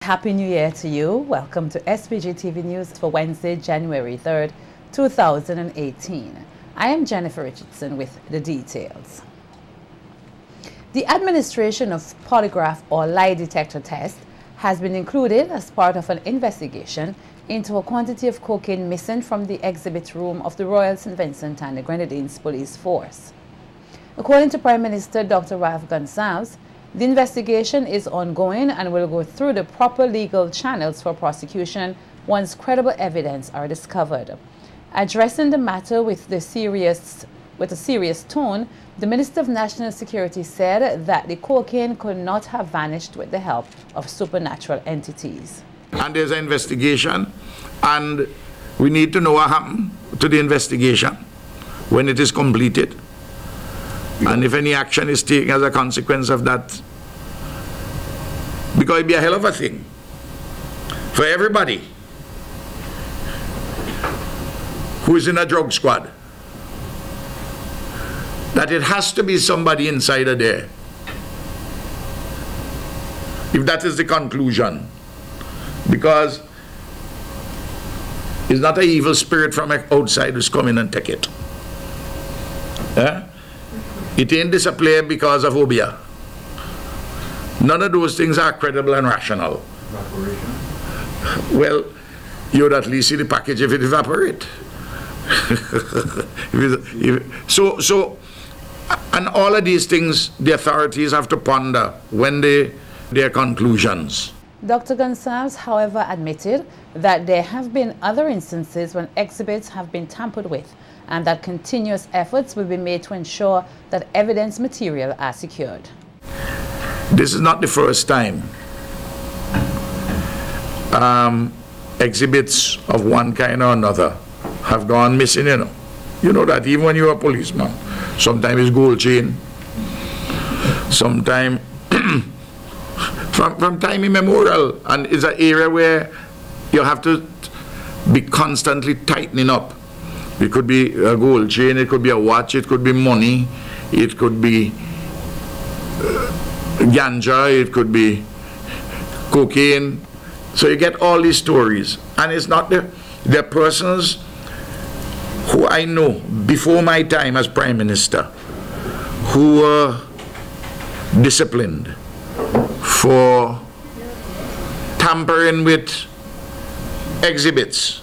Happy New Year to you. Welcome to SVG-TV News for Wednesday, January 3rd, 2018. I am Jennifer Richardson with the details. The administration of polygraph or lie detector test has been included as part of an investigation into a quantity of cocaine missing from the exhibit room of the Royal St. Vincent and the Grenadines Police Force. According to Prime Minister Dr. Ralph Gonsalves, the investigation is ongoing and will go through the proper legal channels for prosecution once credible evidence are discovered. Addressing the matter with a serious tone, the Minister of National Security said that the cocaine could not have vanished with the help of supernatural entities. And there's an investigation, and we need to know what happened to the investigation when it is completed. And if any action is taken as a consequence of that, because it'd be a hell of a thing for everybody who is in a drug squad, that it has to be somebody inside of there. If that is the conclusion, because it's not an evil spirit from outside who's coming and take it. It ain't disappeared because of Obia. None of those things are credible and rational. Evaporation? Well, you would at least see the package if it evaporates. And all of these things the authorities have to ponder when their conclusions. Dr. Gonsalves, however, admitted that there have been other instances when exhibits have been tampered with, and that continuous efforts will be made to ensure that evidence material are secured. This is not the first time exhibits of one kind or another have gone missing, you know. You know that even when you're a policeman. Sometimes it's gold chain, sometimes from time immemorial, and it's an area where you have to be constantly tightening up. It could be a gold chain, it could be a watch, it could be money, it could be ganja, it could be cocaine. So you get all these stories, and it's not the persons who I know before my time as Prime Minister who were disciplined for tampering with exhibits.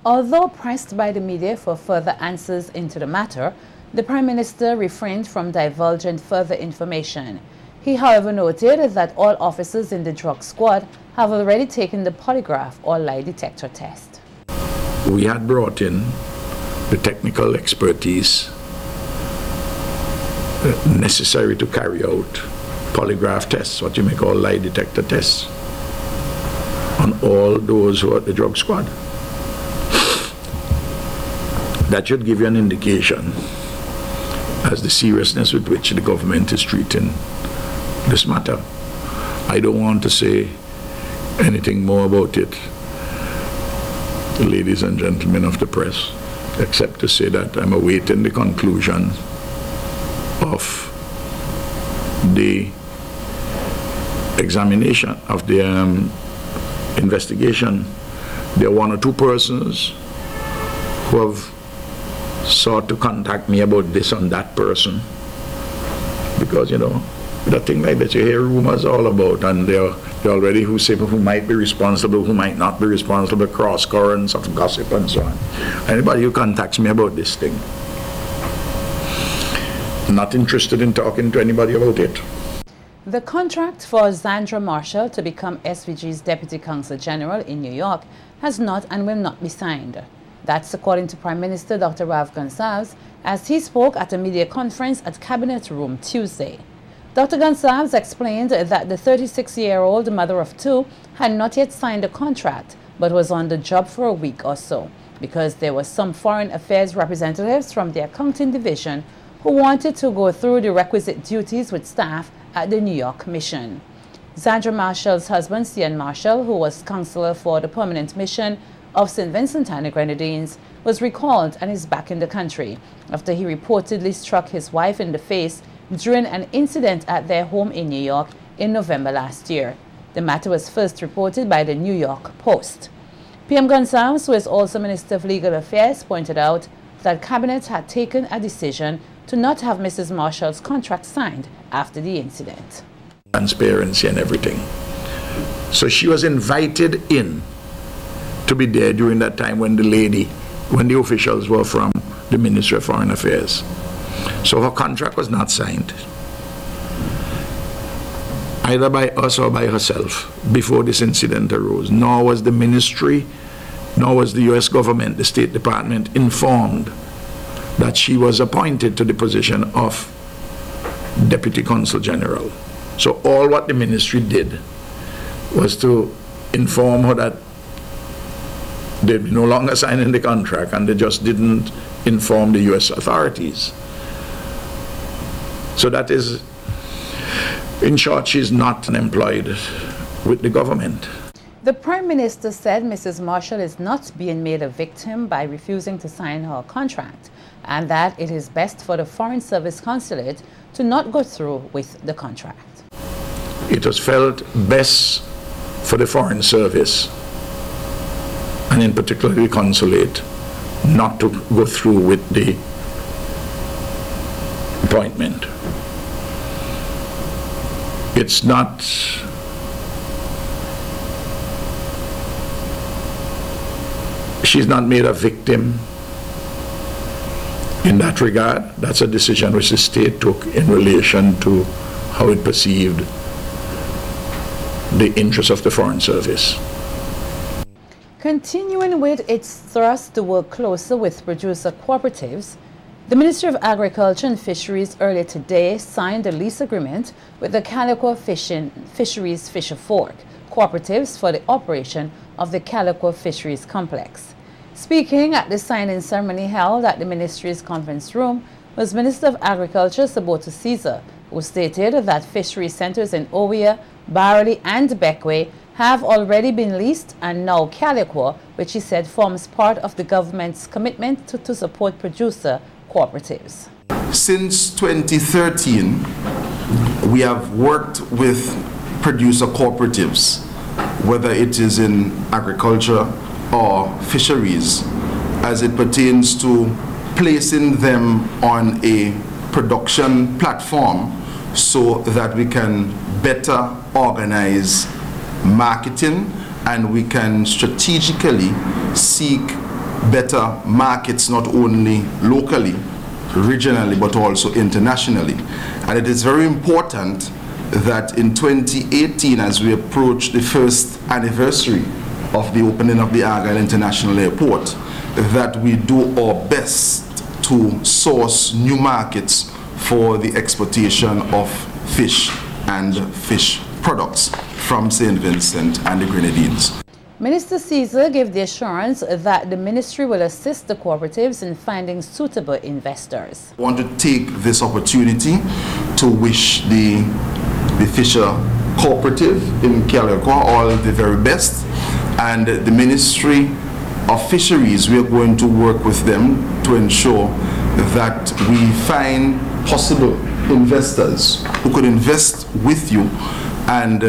Although pressed by the media for further answers into the matter, the Prime Minister refrained from divulging further information. He, however, noted that all officers in the drug squad have already taken the polygraph or lie detector test. We had brought in the technical expertise necessary to carry out polygraph tests, what you may call lie detector tests, on all those who are at the drug squad. That should give you an indication as the seriousness with which the government is treating this matter. I don't want to say anything more about it, ladies and gentlemen of the press, except to say that I'm awaiting the conclusion of the examination of the investigation. There are one or two persons who have sought to contact me about this and that person, because, you know, the thing like that you hear rumors all about, and they're already who say who might be responsible, who might not be responsible, cross currents of gossip and so on. Anybody who contacts me about this thing, I'm not interested in talking to anybody about it. The contract for Zandra Marshall to become SVG's Deputy Consul General in New York has not and will not be signed. That's according to Prime Minister Dr. Ralph Gonsalves as he spoke at a media conference at Cabinet Room Tuesday. Dr. Gonsalves explained that the 36-year-old mother of two had not yet signed a contract but was on the job for a week or so because there were some foreign affairs representatives from the accounting division who wanted to go through the requisite duties with staff at the New York mission. Zandra Marshall's husband, Cian Marshall, who was counselor for the permanent mission of St. Vincent and the Grenadines, was recalled and is back in the country after he reportedly struck his wife in the face during an incident at their home in New York in November last year. The matter was first reported by the New York Post. PM Gonsalves, who is also Minister of Legal Affairs, pointed out that Cabinet had taken a decision to not have Mrs. Marshall's contract signed after the incident. Transparency and everything. So she was invited in to be there during that time when the officials were from the Ministry of Foreign Affairs. So her contract was not signed, either by us or by herself, before this incident arose. Nor was the ministry, nor was the U.S. government, the State Department, informed that she was appointed to the position of Deputy Consul General. So all what the ministry did was to inform her that they'd be no longer signing the contract, and they just didn't inform the U.S. authorities. So that is, in short, she's not employed with the government. The Prime Minister said Mrs. Marshall is not being made a victim by refusing to sign her contract, and that it is best for the Foreign Service Consulate to not go through with the contract. It was felt best for the Foreign Service, and in particular the consulate, not to go through with the appointment. It's not she's not made a victim in that regard. That's a decision which the state took in relation to how it perceived the interests of the Foreign Service. Continuing with its thrust to work closer with producer cooperatives, the Ministry of Agriculture and Fisheries earlier today signed a lease agreement with the Calico Fisheries Fisher Fork cooperatives for the operation of the Calico Fisheries Complex. Speaking at the signing ceremony held at the Ministry's conference room was Minister of Agriculture Saboto Caesar, who stated that fishery centers in Owia, Barley and Beckway have already been leased, and now Calico, which he said forms part of the government's commitment to support producer cooperatives. Since 2013, we have worked with producer cooperatives, whether it is in agriculture or fisheries, as it pertains to placing them on a production platform so that we can better organize marketing and we can strategically seek better markets, not only locally, regionally, but also internationally. And it is very important that in 2018, as we approach the first anniversary of the opening of the Argyle International Airport, that we do our best to source new markets for the exportation of fish and fish products from St. Vincent and the Grenadines. Minister Caesar gave the assurance that the ministry will assist the cooperatives in finding suitable investors. I want to take this opportunity to wish the Fisher Cooperative in Calico all the very best, and the Ministry of Fisheries, we are going to work with them to ensure that we find possible investors who could invest with you, and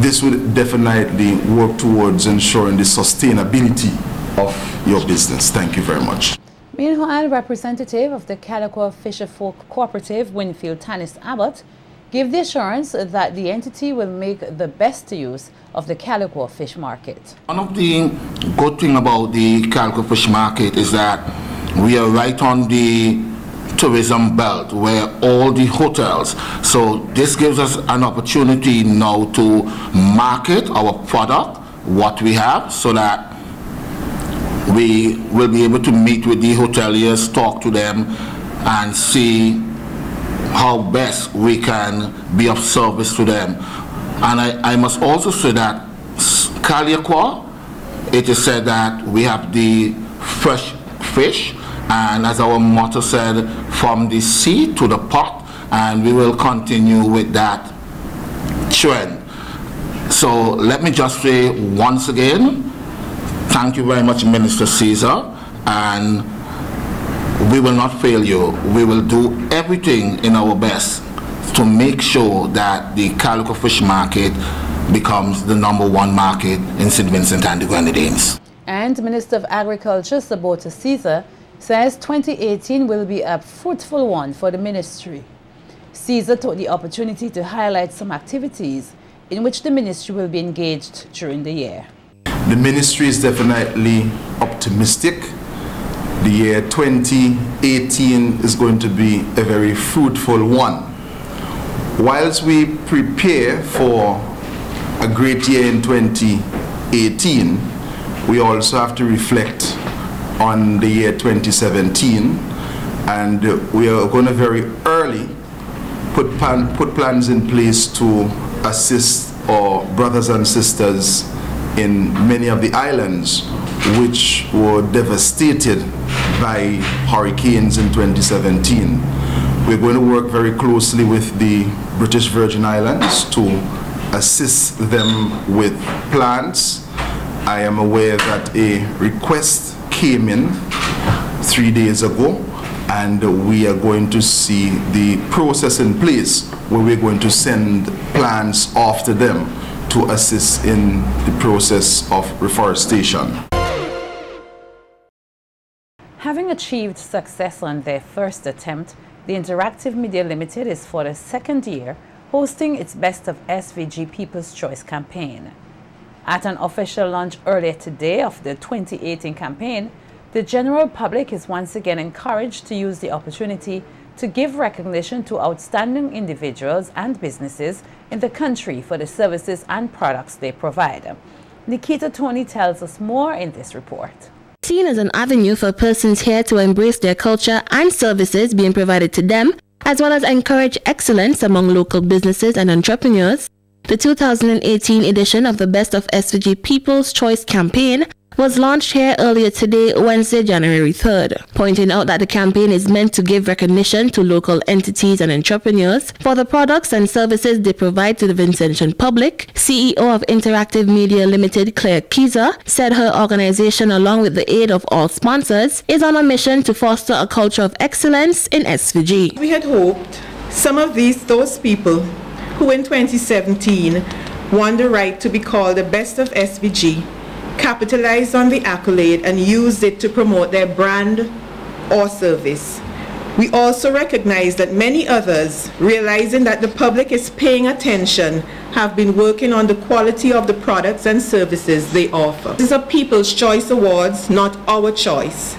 this will definitely work towards ensuring the sustainability of your business. Thank you very much. Meanwhile, representative of the Calico Fisher Folk Cooperative, Winfield Tanis Abbott, gave the assurance that the entity will make the best use of the Calico fish market. One of the good things about the Calico fish market is that we are right on the tourism belt where all the hotels, so this gives us an opportunity now to market our product, what we have, so that we will be able to meet with the hoteliers, talk to them and see how best we can be of service to them. And I must also say that Calico, it is said that we have the fresh fish, and as our motto said, from the sea to the pot, and we will continue with that trend. So let me just say once again, thank you very much, Minister Caesar, and we will not fail you. We will do everything in our best to make sure that the calico fish market becomes the #1 market in St. Vincent and the Grenadines. And Minister of Agriculture, Sabota Caesar, says 2018 will be a fruitful one for the ministry. Caesar took the opportunity to highlight some activities in which the ministry will be engaged during the year. The ministry is definitely optimistic. The year 2018 is going to be a very fruitful one. Whilst we prepare for a great year in 2018, we also have to reflect on the year 2017, and we are going to very early put plans in place to assist our brothers and sisters in many of the islands which were devastated by hurricanes in 2017. We're going to work very closely with the British Virgin Islands to assist them with plans. I am aware that a request came in 3 days ago, and we are going to see the process in place where we're going to send plans off to them to assist in the process of reforestation. Having achieved success on their first attempt, the Interactive Media Limited is for the second year hosting its Best of SVG People's Choice campaign. At an official launch earlier today of the 2018 campaign, the general public is once again encouraged to use the opportunity to give recognition to outstanding individuals and businesses in the country for the services and products they provide. Nikita Tony tells us more in this report. Seen as an avenue for persons here to embrace their culture and services being provided to them, as well as encourage excellence among local businesses and entrepreneurs, the 2018 edition of the Best of SVG People's Choice campaign was launched here earlier today, Wednesday, January 3rd, pointing out that the campaign is meant to give recognition to local entities and entrepreneurs for the products and services they provide to the Vincentian public. CEO of Interactive Media Limited, Claire Kiza, said her organization, along with the aid of all sponsors, is on a mission to foster a culture of excellence in SVG. We had hoped some of those people who in 2017 won the right to be called the Best of SVG capitalized on the accolade and used it to promote their brand or service. We also recognize that many others, realizing that the public is paying attention, have been working on the quality of the products and services they offer. This is a People's Choice Awards, not our choice.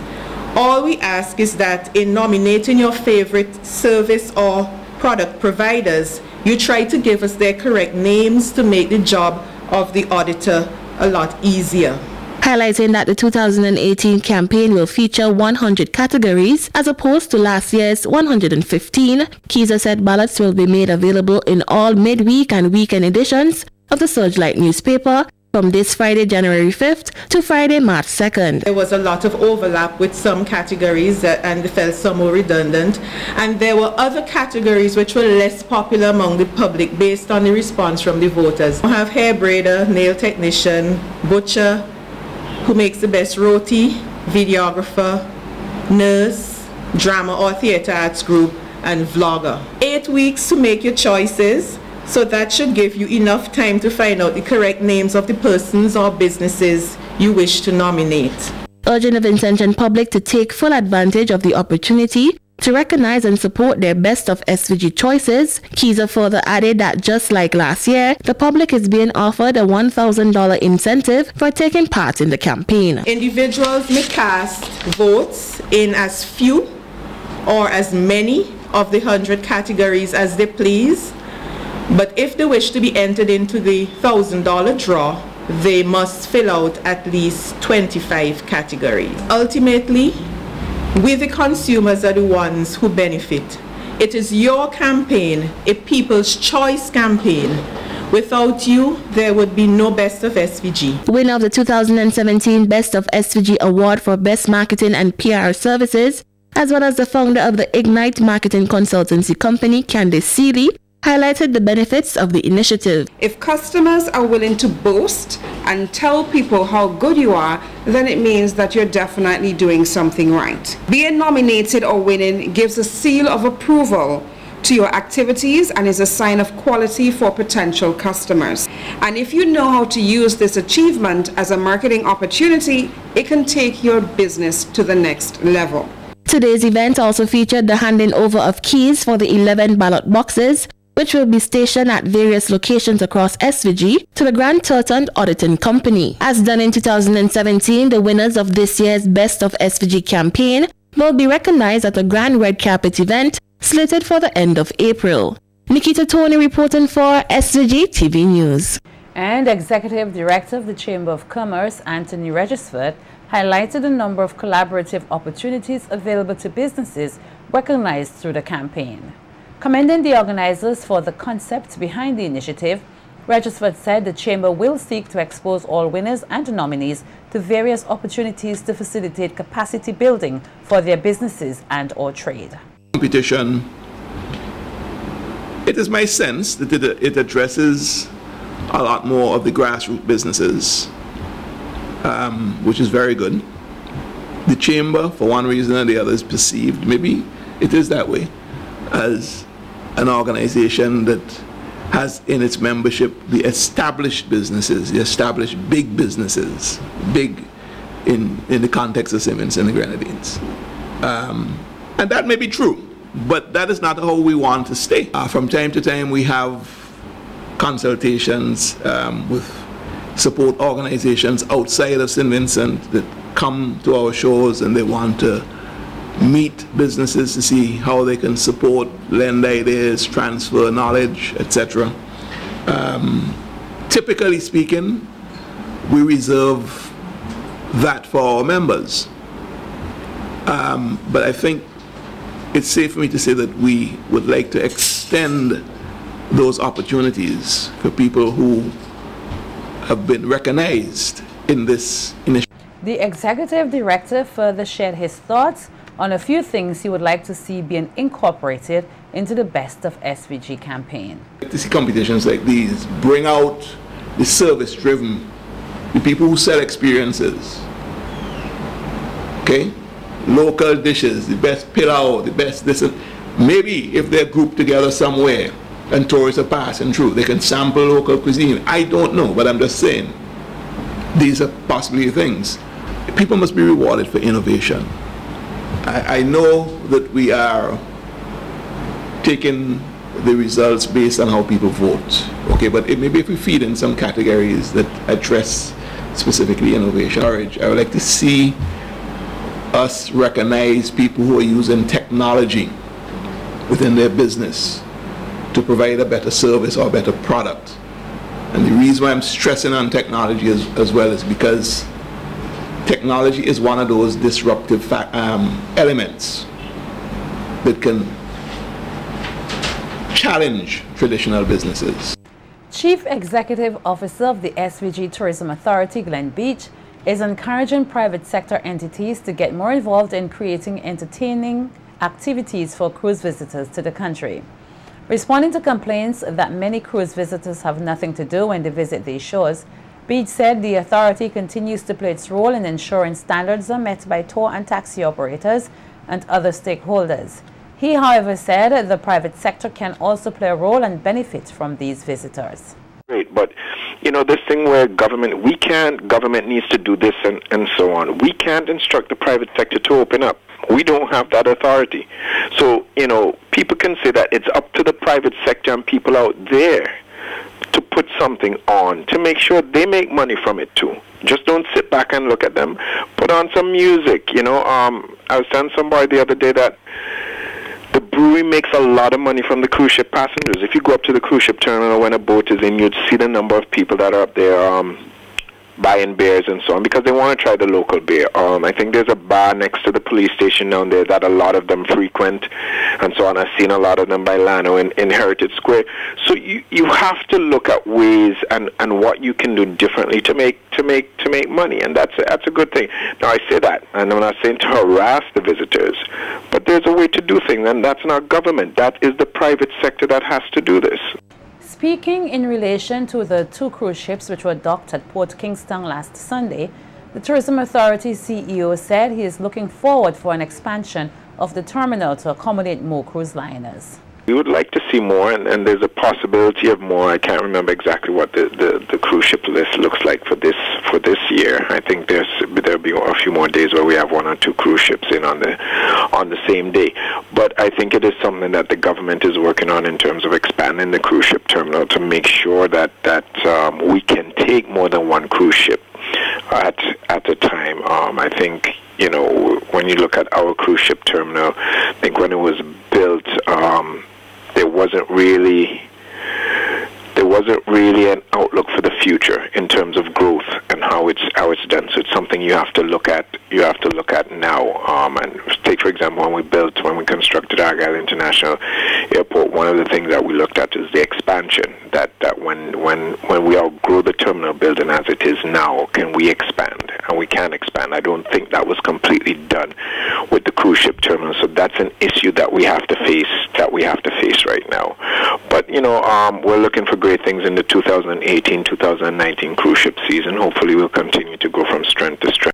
All we ask is that in nominating your favorite service or product providers, you try to give us their correct names to make the job of the auditor a lot easier. Highlighting that the 2018 campaign will feature 100 categories as opposed to last year's 115, Kiza said ballots will be made available in all midweek and weekend editions of the Searchlight newspaper from this Friday, January 5th to Friday, March 2nd. There was a lot of overlap with some categories and felt some were redundant, and there were other categories which were less popular among the public based on the response from the voters. We have hair braider, nail technician, butcher, who makes the best roti, videographer, nurse, drama or theater arts group, and vlogger. 8 weeks to make your choices. So that should give you enough time to find out the correct names of the persons or businesses you wish to nominate. Urging the Vincentian public to take full advantage of the opportunity to recognize and support their Best of SVG choices, Kiza further added that just like last year, the public is being offered a $1,000 incentive for taking part in the campaign. Individuals may cast votes in as few or as many of the 100 categories as they please. But if they wish to be entered into the $1,000 draw, they must fill out at least 25 categories. Ultimately, we the consumers are the ones who benefit. It is your campaign, a People's Choice campaign. Without you, there would be no Best of SVG. Winner of the 2017 Best of SVG Award for Best Marketing and PR Services, as well as the founder of the Ignite Marketing Consultancy Company, Candice Seeley, highlighted the benefits of the initiative. If customers are willing to boast and tell people how good you are, then it means that you're definitely doing something right. Being nominated or winning gives a seal of approval to your activities and is a sign of quality for potential customers. And if you know how to use this achievement as a marketing opportunity, it can take your business to the next level. Today's event also featured the handing over of keys for the 11 ballot boxes, which will be stationed at various locations across SVG, to the Grand Turton Auditing Company. As done in 2017, the winners of this year's Best of SVG campaign will be recognized at a grand red carpet event slated for the end of April. Nikita Tony reporting for SVG-TV News. And Executive Director of the Chamber of Commerce, Anthony Regisford, highlighted a number of collaborative opportunities available to businesses recognized through the campaign. Commending the organizers for the concept behind the initiative, Regisford said the Chamber will seek to expose all winners and nominees to various opportunities to facilitate capacity building for their businesses and/or trade. Competition, it is my sense that it addresses a lot more of the grassroots businesses, which is very good. The Chamber, for one reason or the other, is perceived, maybe it is that way, as an organization that has in its membership the established businesses, the established big businesses, big in the context of Simmons and the Grenadines. And that may be true, but that is not how we want to stay. From time to time we have consultations with support organizations outside of St. Vincent that come to our shows and they want to meet businesses to see how they can support, lend ideas, transfer knowledge, etc. Typically speaking, we reserve that for our members. But I think it's safe for me to say that we would like to extend those opportunities for people who have been recognized in this initiative. The Executive Director further shared his thoughts on a few things he would like to see being incorporated into the Best of SVG campaign. To see competitions like these bring out the service-driven, the people who sell experiences, okay? Local dishes, the best pilau, the best this. Maybe if they're grouped together somewhere and tourists are passing through, they can sample local cuisine. I don't know, but I'm just saying these are possibly things. People must be rewarded for innovation. I know that we are taking the results based on how people vote, okay, but maybe if we feed in some categories that address specifically innovation, I would like to see us recognize people who are using technology within their business to provide a better service or a better product. And the reason why I'm stressing on technology as well is because technology is one of those disruptive elements that can challenge traditional businesses. Chief Executive Officer of the SVG Tourism Authority, Glenn Beach, is encouraging private sector entities to get more involved in creating entertaining activities for cruise visitors to the country. Responding to complaints that many cruise visitors have nothing to do when they visit these shores, Beach said the authority continues to play its role in ensuring standards are met by tour and taxi operators and other stakeholders. He, however, said the private sector can also play a role and benefit from these visitors. Great, but you know, this thing where government needs to do this and so on. We can't instruct the private sector to open up. We don't have that authority. So, you know, people can say that it's up to the private sector and people out there to put something on to make sure they make money from it too. Just don't sit back and look at them. Put on some music, you know. I was telling somebody the other day that the brewery makes a lot of money from the cruise ship passengers. If you go up to the cruise ship terminal when a boat is in, you'd see the number of people that are up there buying beers and so on because they want to try the local beer. I think there's a bar next to the police station down there that a lot of them frequent and so on. I've seen a lot of them by Lano in Heritage Square. So you have to look at ways and what you can do differently to make money, and that's a good thing. Now I say that, and I'm not saying to harass the visitors, but there's a way to do things, and that's not government. That is the private sector that has to do this. Speaking in relation to the 2 cruise ships which were docked at Port Kingston last Sunday, the Tourism Authority CEO said he is looking forward for an expansion of the terminal to accommodate more cruise liners. We would like to see more, and there's a possibility of more. I can't remember exactly what the cruise ship list looks like for this year. I think there'll be a few more days where we have 1 or 2 cruise ships in on the same day. But I think it is something that the government is working on in terms of expanding the cruise ship terminal to make sure that we can take more than 1 cruise ship at a time. I think, when you look at our cruise ship terminal, I think when it was built, there wasn't really an outlook for the future in terms of growth and how it's done. So it's something you have to look at. You have to look at now. And take, for example, when we constructed Argyle International Airport, one of the things that we looked at is the expansion. That when we outgrow the terminal building as it is now, can we expand? And we can expand. I don't think that was completely done with the cruise ship terminal. So that's an issue that we have to face. Right now. But we're looking for great things in the 2018-2019 cruise ship season. Hopefully, we'll continue to go from strength to strength.